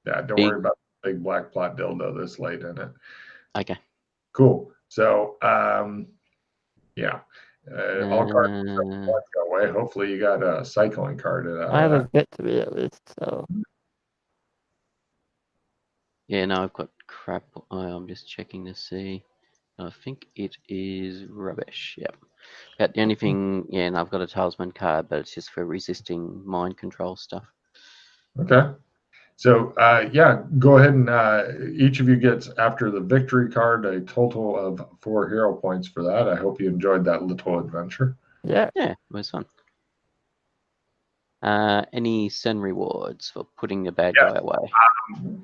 Speaker 2: Yeah, don't
Speaker 1: Big-
Speaker 2: worry about the big black plot dildo this late in it.
Speaker 1: Okay.
Speaker 2: Cool. So, yeah. All cards
Speaker 1: Uh,
Speaker 2: go away. Hopefully you got a cycling card out
Speaker 3: I have
Speaker 2: of
Speaker 3: a victory at least, so.
Speaker 1: yeah, no, I've got crap. I'm just checking to see. I think it is rubbish. Yep. But the only thing, yeah, and I've got a talisman card, but it's just for resisting mind control stuff.
Speaker 2: that. Okay. So, yeah, go ahead and each of you gets, after the victory card, a total of 4 hero points for that. I hope you enjoyed that little adventure.
Speaker 3: Yeah.
Speaker 1: Yeah, it was fun. Any Sen rewards for putting the bad guy away?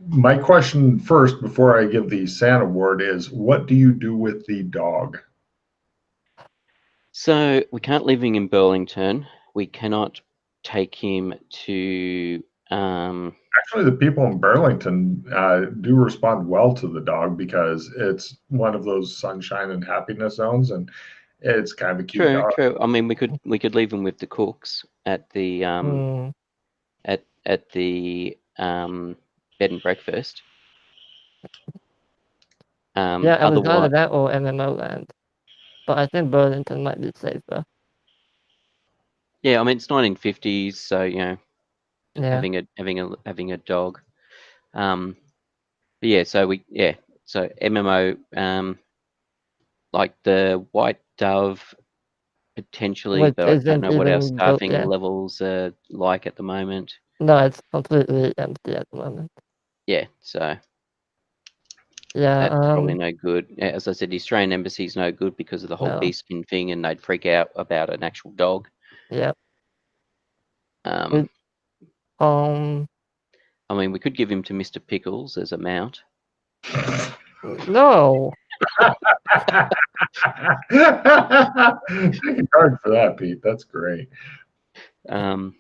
Speaker 2: My question first, before I give the San award, is what do you do with the dog?
Speaker 1: So we can't leave him in Burlington. We cannot take him to.
Speaker 2: Actually, the people in Burlington do respond well to the dog because it's one of those sunshine and happiness zones, and it's kind of a cute dog.
Speaker 1: True. I mean, we could leave him with the cooks at the at the bed and breakfast.
Speaker 3: Yeah, it was
Speaker 1: Otherwise,
Speaker 3: either that or MMO Land. But I think Burlington might be safer.
Speaker 1: yeah, I mean it's 1950s, so
Speaker 3: Yeah.
Speaker 1: having a dog. But yeah, so MMO, like the White Dove potentially,
Speaker 3: Which
Speaker 1: but I don't
Speaker 3: isn't
Speaker 1: know what our
Speaker 3: even
Speaker 1: staffing
Speaker 3: yeah.
Speaker 1: levels are like at the moment.
Speaker 3: No, it's completely empty at the moment.
Speaker 1: Yeah, so
Speaker 3: Yeah,
Speaker 1: that's probably no good. As I said, the Australian embassy's no good because of the whole
Speaker 3: No.
Speaker 1: beastskin thing, and they'd freak out about an actual dog.
Speaker 3: yeah.
Speaker 1: Um,
Speaker 3: Um,
Speaker 1: I mean, we could give him to Mr. Pickles as a mount.
Speaker 3: no.
Speaker 2: Take a card for that, Pete. That's great.
Speaker 1: I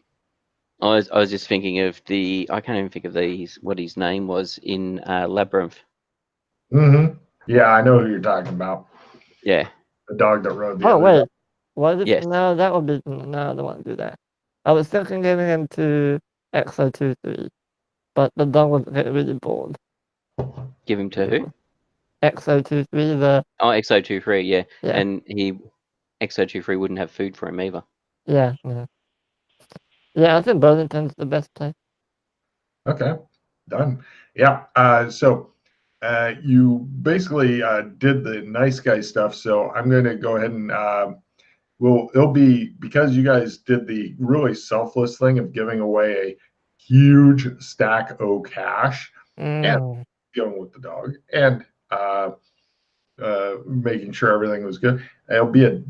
Speaker 1: was just thinking of I can't even think of what his name was in Labyrinth.
Speaker 2: Mm-hmm. Yeah, I know who you're talking about.
Speaker 1: Yeah.
Speaker 2: The dog that rode the
Speaker 3: Oh,
Speaker 2: other
Speaker 3: wait.
Speaker 2: dog.
Speaker 3: Was it?
Speaker 1: Yes.
Speaker 3: No, that would be. No, I don't want to do that. I was thinking giving him to XO23, but the dog would get really bored.
Speaker 1: Give him to who?
Speaker 3: XO23, the.
Speaker 1: Oh, XO23, yeah.
Speaker 3: Yeah.
Speaker 1: And XO23 wouldn't have food for him either.
Speaker 3: Yeah. Yeah, I think Burlington's the best place.
Speaker 2: Okay, done. Yeah. So you basically did the nice guy stuff. So I'm going to go ahead and it'll be because you guys did the really selfless thing of giving away a huge stack of cash and dealing with the dog and making sure everything was good. It'll be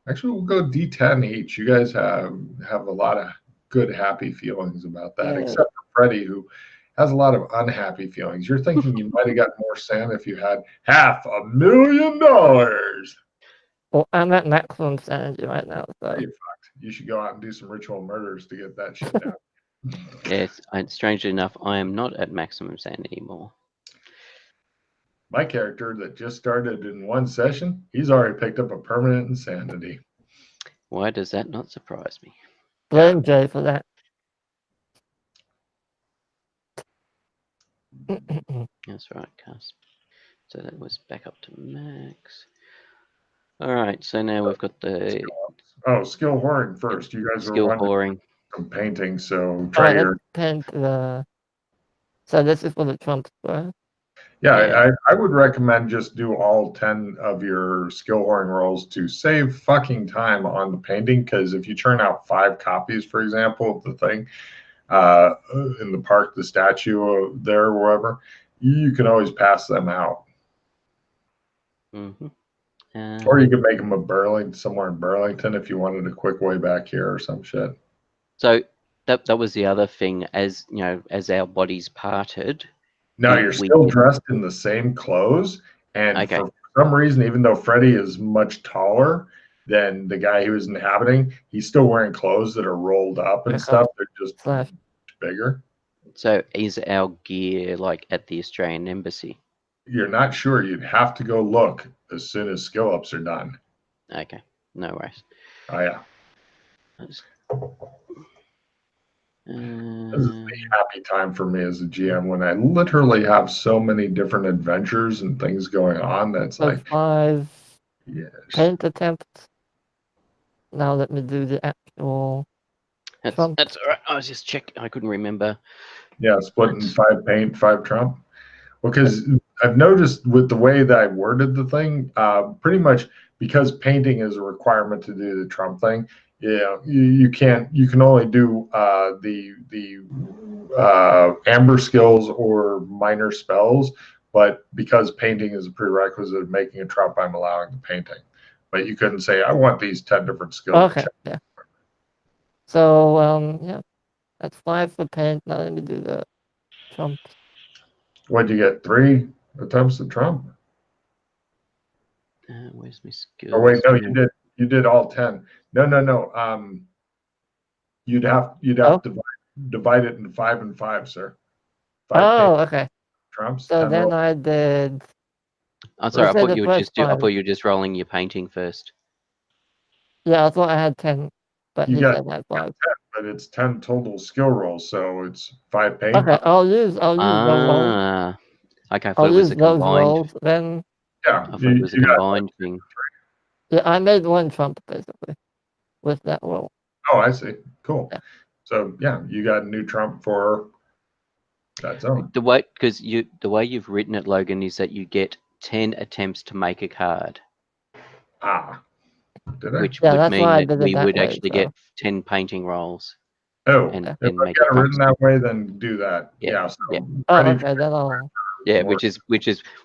Speaker 2: actually we'll go D10 each. You guys have a lot of good, happy feelings about that, except for Freddie, who has a lot of unhappy feelings. You're thinking you might have got more sand if you had $500,000.
Speaker 3: Well, I'm at maximum sanity right now, so.
Speaker 2: You should go out and do some ritual murders to get that shit down.
Speaker 1: Yes, strangely enough, I am not at maximum sand anymore.
Speaker 2: My character that just started in one session, he's already picked up a permanent insanity.
Speaker 1: Why does that not surprise me?
Speaker 3: Blame Jay for that.
Speaker 1: That's right, Cusp. So that was back up to max. All right, so now we've got the
Speaker 2: skill whoring first. You guys
Speaker 1: skill
Speaker 2: are
Speaker 1: whoring.
Speaker 2: some painting, so try
Speaker 3: Alright,
Speaker 2: your.
Speaker 3: let's paint the. So this is for the Trump square.
Speaker 2: Yeah, I would recommend just do all 10 of your skill horn rolls to save fucking time on the painting. Because if you churn out 5 copies, for example, of the thing in the park, the statue there, or wherever, you can always pass them out.
Speaker 1: Mm-hmm.
Speaker 2: Or you could make them a Burlington, somewhere in Burlington, if you wanted a quick way back here or some shit.
Speaker 1: So that was the other thing. As you know, as our bodies parted.
Speaker 2: No, you're still dressed in the same clothes, and for some reason, even though Freddy is much taller than the guy he was inhabiting, he's still wearing clothes that are rolled up and stuff. They're just much bigger.
Speaker 1: So is our gear like at the Australian Embassy?
Speaker 2: You're not sure. You'd have to go look as soon as skill ups are done.
Speaker 1: Okay, no worries.
Speaker 2: Oh yeah. This is the happy time for me as a GM when I literally have so many different adventures and things going on. That's like
Speaker 3: 5
Speaker 2: yes.
Speaker 3: paint attempts. Now let me do the actual.
Speaker 1: That's all right. I was just checking. I couldn't remember.
Speaker 2: Yeah, splitting 5 paint, 5 trump. Because I've noticed with the way that I worded the thing, pretty much because painting is a requirement to do the trump thing. Yeah, you can't. You can only do the amber skills or minor spells. But because painting is a prerequisite of making a trump, I'm allowing the painting. But you couldn't say I want these 10 different skills.
Speaker 3: Okay. Yeah. So yeah, that's 5 for paint. Now let me do the trump.
Speaker 2: What'd you get? 3 attempts at trump?
Speaker 1: Where's my skills?
Speaker 2: Oh wait, no, you did all 10. No. You'd have to divide it into 5 and 5, sir.
Speaker 3: 5 okay.
Speaker 2: Trumps.
Speaker 3: So then I did.
Speaker 1: I'm sorry. I thought you were just rolling your painting first.
Speaker 3: Yeah, I thought I had 10, but he said I had 5.
Speaker 2: 10, but it's 10 total skill rolls, so it's 5 paint.
Speaker 3: Okay, I'll use the roll.
Speaker 1: Okay, I thought it was a combined.
Speaker 3: Rolls, then.
Speaker 2: Yeah,
Speaker 1: I thought it was a combined thing.
Speaker 3: Yeah, I made 1 trump basically with that roll.
Speaker 2: Oh, I see. Cool. Yeah. So yeah, you got a new trump for that zone.
Speaker 1: The way you've written it, Logan, is that you get 10 attempts to make a card.
Speaker 2: Did I?
Speaker 1: Which would mean that we would actually get 10 painting rolls.
Speaker 2: Oh, if I got it written that way, then do that. Yeah. So
Speaker 3: okay, then I'll.
Speaker 1: Yeah, which is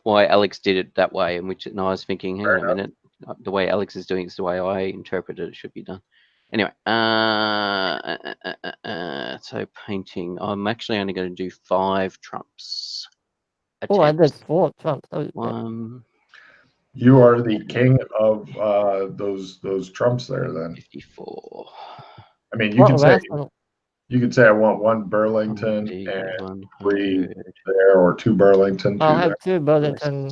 Speaker 1: why Alex did it that way, and I was thinking, hang on a minute, the way Alex is doing it is the way I interpreted it should be done. Anyway, so painting. I'm actually only going to do 5 trumps.
Speaker 3: Oh, I did 4 trumps.
Speaker 2: You are the king of those trumps there. Then
Speaker 1: 54.
Speaker 2: I mean, you could say I want 1 Burlington and 3 there, or 2 Burlington.
Speaker 3: I'll have 2 Burlington,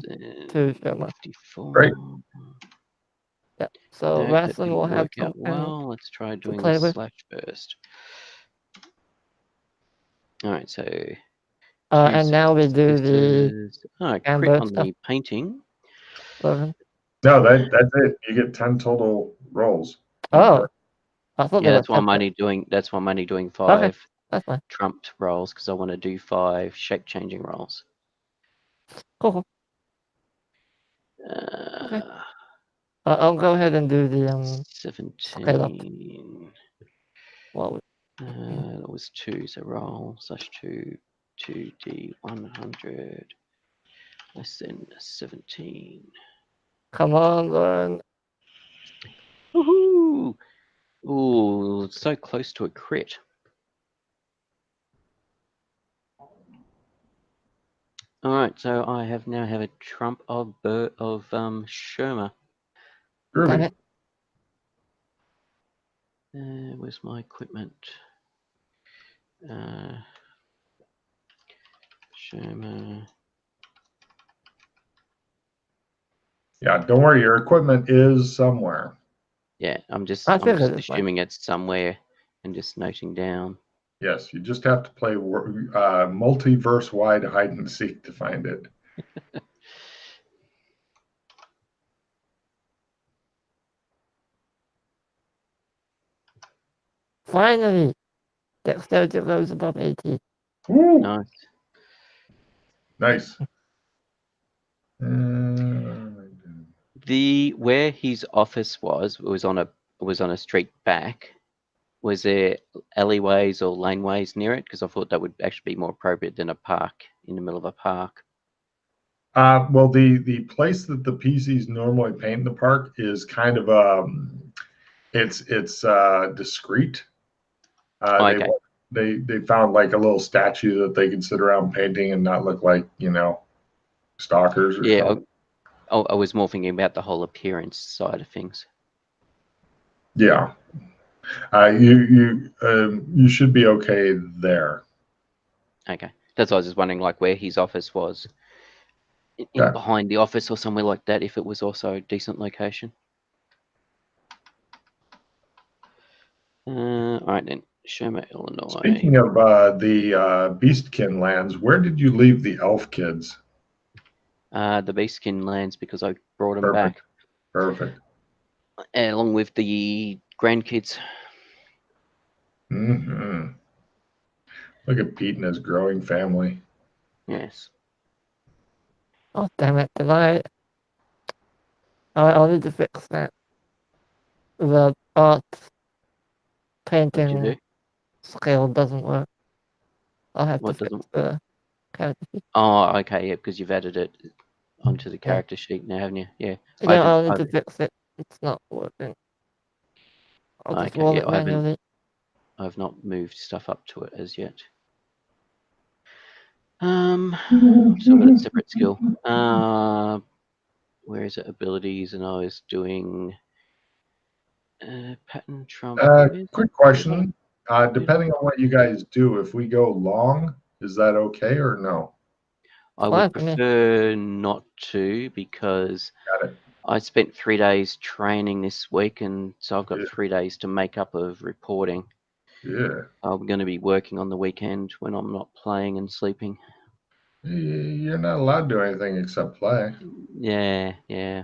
Speaker 3: 2 Sherma.
Speaker 1: 54.
Speaker 2: Great.
Speaker 3: Yeah. So Rasslin will have
Speaker 1: out well. Let's try doing
Speaker 3: the
Speaker 1: slash first. All right, so.
Speaker 3: And now we do the.
Speaker 1: Crit on the painting.
Speaker 3: 11.
Speaker 2: No, that's it. You get 10 total rolls.
Speaker 3: Oh. I thought
Speaker 1: that's why I'm only doing 5 trumped rolls, because I want to do 5 shape changing rolls.
Speaker 3: Cool. Okay. I'll go ahead and do the
Speaker 1: 17.
Speaker 3: Well,
Speaker 1: that was 2, so roll /2 d100 less than 17.
Speaker 3: Come on, Lauren.
Speaker 1: Woohoo! Ooh, so close to a crit. All right, so I now have a trump of Sherma.
Speaker 3: Damn it.
Speaker 1: Where's my equipment? Sherma.
Speaker 2: Yeah, don't worry. Your equipment is somewhere.
Speaker 1: Yeah, I'm just assuming it's somewhere and just noting down.
Speaker 2: Yes, you just have to play multiverse-wide hide and seek to find it.
Speaker 3: Finally, dexterity goes above 80.
Speaker 2: Woo!
Speaker 1: Nice.
Speaker 2: Nice.
Speaker 1: Where his office was on a street back. Was there alleyways or laneways near it? Because I thought that would actually be more appropriate than a park in the middle of a park.
Speaker 2: Well, the place that the PCs normally paint in the park is kind of it's discreet.
Speaker 1: Okay.
Speaker 2: They found like a little statue that they can sit around painting and not look like stalkers or
Speaker 1: Yeah,
Speaker 2: something.
Speaker 1: I was more thinking about the whole appearance side of things.
Speaker 2: Yeah, you should be okay there.
Speaker 1: Okay, that's why I was just wondering, like, where his office was, in
Speaker 2: Yeah.
Speaker 1: behind the office or somewhere like that, if it was also a decent location. All right then, Shoma, Illinois.
Speaker 2: Speaking of the Beastkin lands, where did you leave the elf kids?
Speaker 1: The Beastkin lands because I brought them
Speaker 2: Perfect.
Speaker 1: back,
Speaker 2: Perfect.
Speaker 1: along with the grandkids.
Speaker 2: Mm-hmm. Look at Pete and his growing family.
Speaker 1: Yes.
Speaker 3: Oh, damn it. I'll need to fix that. The art
Speaker 1: What'd you
Speaker 3: painting
Speaker 1: do?
Speaker 3: scale doesn't work. I'll have to
Speaker 1: What
Speaker 3: fix
Speaker 1: doesn't?
Speaker 3: the character sheet.
Speaker 1: Oh, okay, yeah, because you've added it onto the character sheet now, haven't you? Yeah. I
Speaker 3: Yeah,
Speaker 1: haven't.
Speaker 3: I'll need to fix it. It's not working. I'll just
Speaker 1: Okay,
Speaker 3: roll
Speaker 1: yeah,
Speaker 3: it manually.
Speaker 1: I've not moved stuff up to it as yet. So I've got a separate skill. Where is it? Abilities, and I was doing pattern trump.
Speaker 2: Quick question. Depending on what you guys do, if we go long, is that okay or no?
Speaker 1: I
Speaker 3: Fine
Speaker 1: would
Speaker 3: for me.
Speaker 1: prefer not to, because
Speaker 2: Got it.
Speaker 1: I spent 3 days training this week, and so I've got
Speaker 2: Yeah.
Speaker 1: 3 days to make up of reporting.
Speaker 2: Yeah.
Speaker 1: I'm going to be working on the weekend when I'm not playing and sleeping.
Speaker 2: You're not allowed to do anything except play.
Speaker 1: Yeah,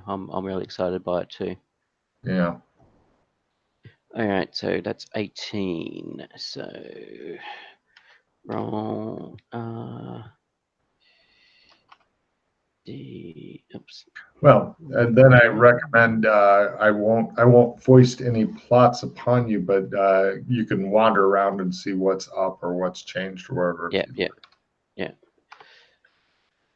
Speaker 1: I'm really excited by it too.
Speaker 2: Yeah.
Speaker 1: All right, so that's 18. So roll oops.
Speaker 2: Well, and then I recommend I won't foist any plots upon you, but you can wander around and see what's up or what's changed or whatever.
Speaker 1: Yeah.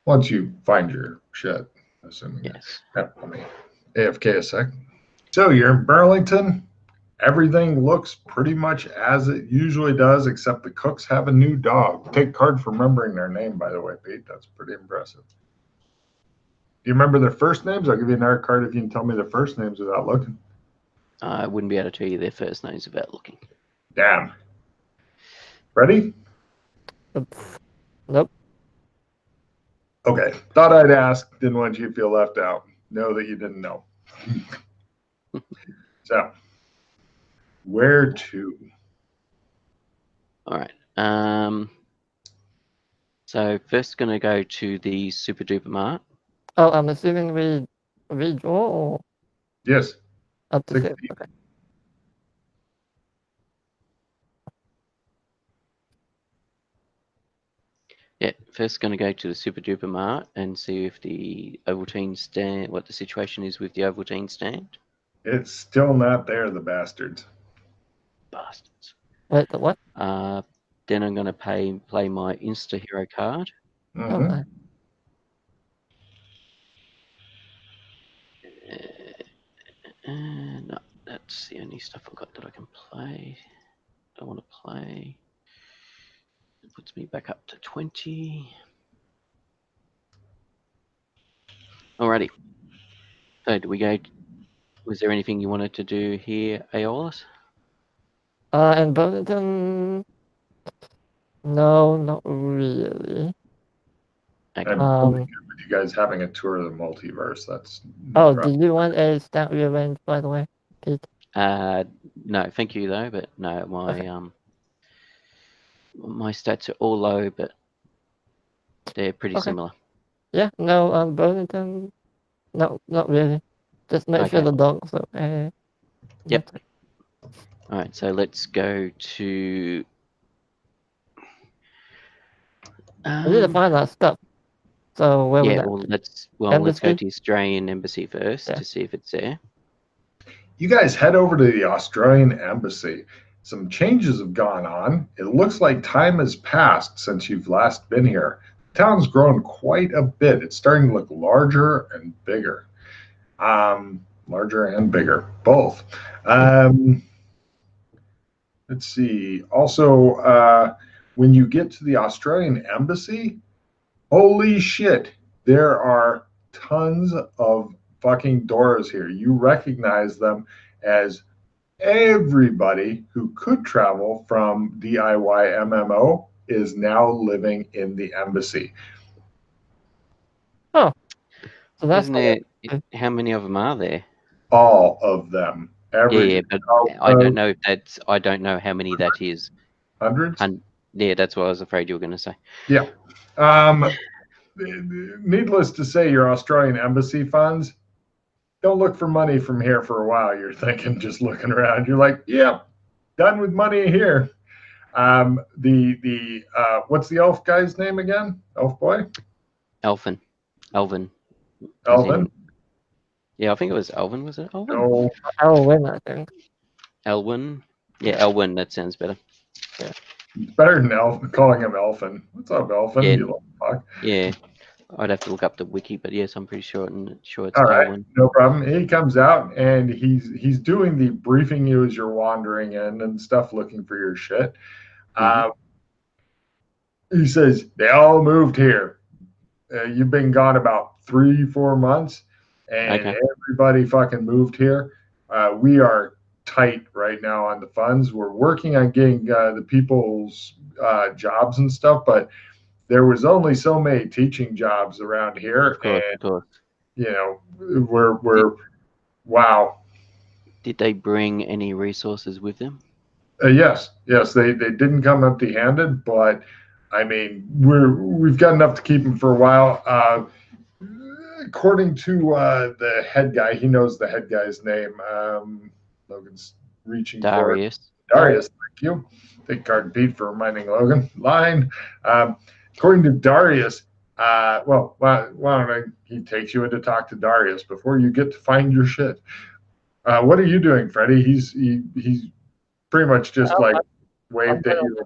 Speaker 2: Once you find your shit, assuming.
Speaker 1: Yes.
Speaker 2: Let me AFK a sec. So you're in Burlington. Everything looks pretty much as it usually does, except the cooks have a new dog. Take card for remembering their name, by the way, Pete. That's pretty impressive. Do you remember their first names? I'll give you another card if you can tell me their first names without looking.
Speaker 1: I wouldn't be able to tell you their first names without looking.
Speaker 2: Damn. Ready?
Speaker 3: Oops. Nope.
Speaker 2: Okay. Thought I'd ask. Didn't want you to feel left out. Know that you didn't know. So, where to?
Speaker 1: All right. So first, going to go to the Super Duper Mart.
Speaker 3: Oh, I'm assuming we redraw or
Speaker 2: Yes.
Speaker 3: up to 6. Okay.
Speaker 1: Yeah, first going to go to the Super Duper Mart and see if the Ovaltine stand, what the situation is with the Ovaltine stand.
Speaker 2: It's still not there, the bastards.
Speaker 1: Bastards.
Speaker 3: Wait, the what?
Speaker 1: Then I'm going to play my Insta Hero card.
Speaker 2: Mm-hmm.
Speaker 3: Oh, nice.
Speaker 1: No, that's the only stuff I've got that I can play. Don't want to play. It puts me back up to 20. Alrighty. So do we go? Was there anything you wanted to do here, Aeolus?
Speaker 3: In Burlington, no, not really.
Speaker 1: Okay.
Speaker 2: I'm totally good with you guys having a tour of the multiverse. That's no
Speaker 3: Oh,
Speaker 2: problem.
Speaker 3: did you want a stat rearrange, by the way, Pete?
Speaker 1: No, thank you though, but no, my stats are all low, but they're pretty similar.
Speaker 3: Yeah, no, Burlington, no, not really. Just make sure
Speaker 1: Okay.
Speaker 3: the dog's okay.
Speaker 1: Yep. All right, so let's go to.
Speaker 3: I need to find that stuff. So where would
Speaker 1: Yeah,
Speaker 3: that
Speaker 1: well,
Speaker 3: be?
Speaker 1: let's go
Speaker 3: Embassy?
Speaker 1: to the Australian embassy first
Speaker 3: Yeah.
Speaker 1: to see if it's there.
Speaker 2: You guys head over to the Australian embassy. Some changes have gone on. It looks like time has passed since you've last been here. The town's grown quite a bit. It's starting to look larger and bigger. Larger and bigger, both. Let's see. Also, when you get to the Australian embassy, holy shit, there are tons of fucking doors here. You recognize them as everybody who could travel from DIY MMO is now living in the embassy.
Speaker 3: Oh, so that's
Speaker 1: Isn't there? How many of them are there?
Speaker 2: All of them.
Speaker 1: Yeah, but I don't know if that's. I don't know how many that is.
Speaker 2: Hundreds?
Speaker 1: Yeah, that's what I was afraid you were going to say.
Speaker 2: Yeah. Needless to say, your Australian embassy funds don't look for money from here for a while. You're thinking, just looking around, you're like, yep, done with money here. What's the elf guy's name again? Elf boy?
Speaker 1: Elvin.
Speaker 2: Elvin?
Speaker 1: Yeah, I think it was Elvin. Was it Elvin?
Speaker 2: No.
Speaker 3: Elwyn, I think.
Speaker 1: Elwin. Yeah, Elwin. That sounds better.
Speaker 2: It's better than calling him Elfin. What's up, Elfin?
Speaker 1: Yeah.
Speaker 2: You little fuck.
Speaker 1: Yeah, I'd have to look up the wiki, but yes, I'm pretty sure it's
Speaker 2: All right,
Speaker 1: Elwin.
Speaker 2: no problem. He comes out and he's doing the briefing you as you're wandering in and stuff, looking for your shit. He says they all moved here. You've been gone about 3-4 months, and everybody fucking moved here. We are tight right now on the funds. We're working on getting the people's jobs and stuff, but there was only so many teaching jobs around here,
Speaker 1: Of course.
Speaker 2: You know, we're wow.
Speaker 1: Did they bring any resources with them?
Speaker 2: Yes, they didn't come empty-handed, but I mean, we've got enough to keep them for a while. According to the head guy, he knows the head guy's name. Logan's reaching
Speaker 1: Darius.
Speaker 2: for it. Darius, thank you. Thank Card Pete for reminding Logan. Line. According to Darius, well, why don't he takes you in to talk to Darius before you get to find your shit. What are you doing, Freddie? He's pretty much just like waved at you.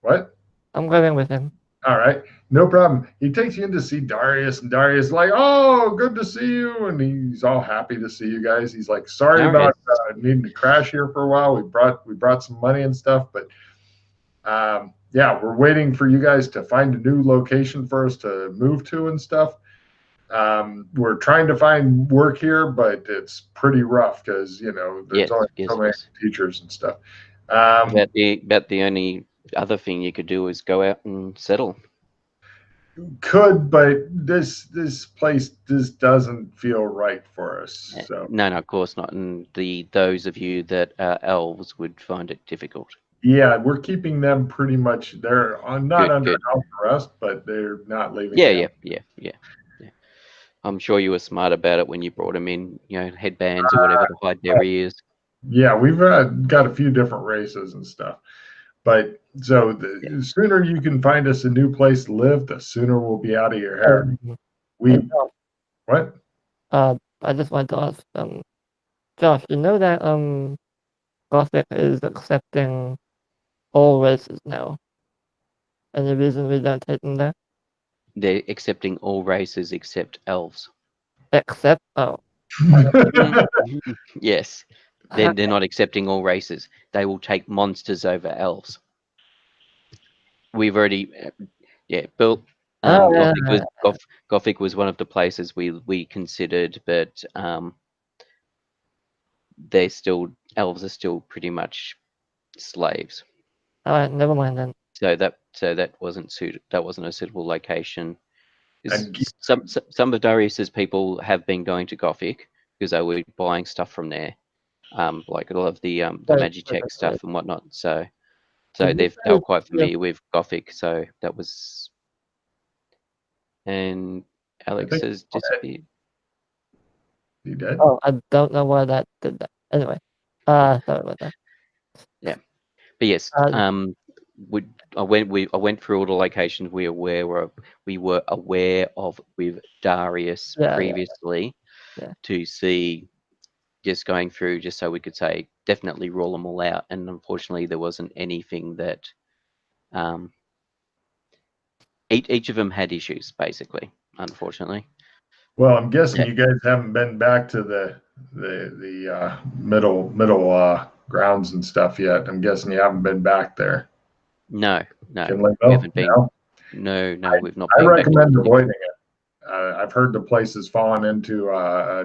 Speaker 2: What?
Speaker 3: I'm going with him.
Speaker 2: All right, no problem. He takes you in to see Darius, and Darius is like, "Oh, good to see you," and he's all happy to see you guys. He's like, "Sorry about needing to crash here for a while. We brought some money and stuff, but yeah, we're waiting for you guys to find a new location for us to move to and stuff. We're trying to find work here, but it's pretty rough because there's only so many teachers and stuff."
Speaker 1: About the only other thing you could do is go out and settle.
Speaker 2: Could, but this place just doesn't feel right for us. So
Speaker 1: no, of course not. And those of you that are elves would find it difficult.
Speaker 2: Yeah, we're keeping them pretty much. They're not under house arrest, but they're not leaving.
Speaker 1: Yeah. I'm sure you were smart about it when you brought them in. Headbands or whatever to hide their ears.
Speaker 2: Yeah, we've got a few different races and stuff. But so the sooner you can find us a new place to live, the sooner we'll be out of your hair. What?
Speaker 3: I just want to ask, Josh, you know that Gothic is accepting all races now. Any reason we don't take them there?
Speaker 1: They're accepting all races except elves.
Speaker 3: Except
Speaker 1: Yes. They're not accepting all races. They will take monsters over elves. We've already built Gothic was one of the places we considered, but elves are still pretty much slaves.
Speaker 3: All right, never mind then.
Speaker 1: So that wasn't a suitable location. Some of Darius's people have been going to Gothic because they were buying stuff from there, like a lot of the Magitech stuff and whatnot. So they were quite familiar with Gothic. So that was. And Alex has disappeared.
Speaker 2: He did?
Speaker 3: Oh, I don't know why that did that. Anyway, sorry about that.
Speaker 1: Yeah, but yes, I went through all the locations we were aware of with Darius previously to see, just going through just so we could say definitely rule them all out, and unfortunately there wasn't anything that each of them had issues basically, unfortunately.
Speaker 2: Well, I'm guessing you guys haven't been back to the middle grounds and stuff yet. I'm guessing you haven't been back there.
Speaker 1: No,
Speaker 2: we
Speaker 1: haven't been. No, we've not
Speaker 2: I
Speaker 1: been.
Speaker 2: recommend avoiding it. I've heard the place has fallen into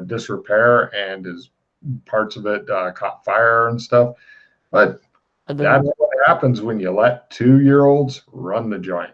Speaker 2: disrepair and parts of it caught fire and stuff. But that's what happens when you let 2-year-olds run the joint.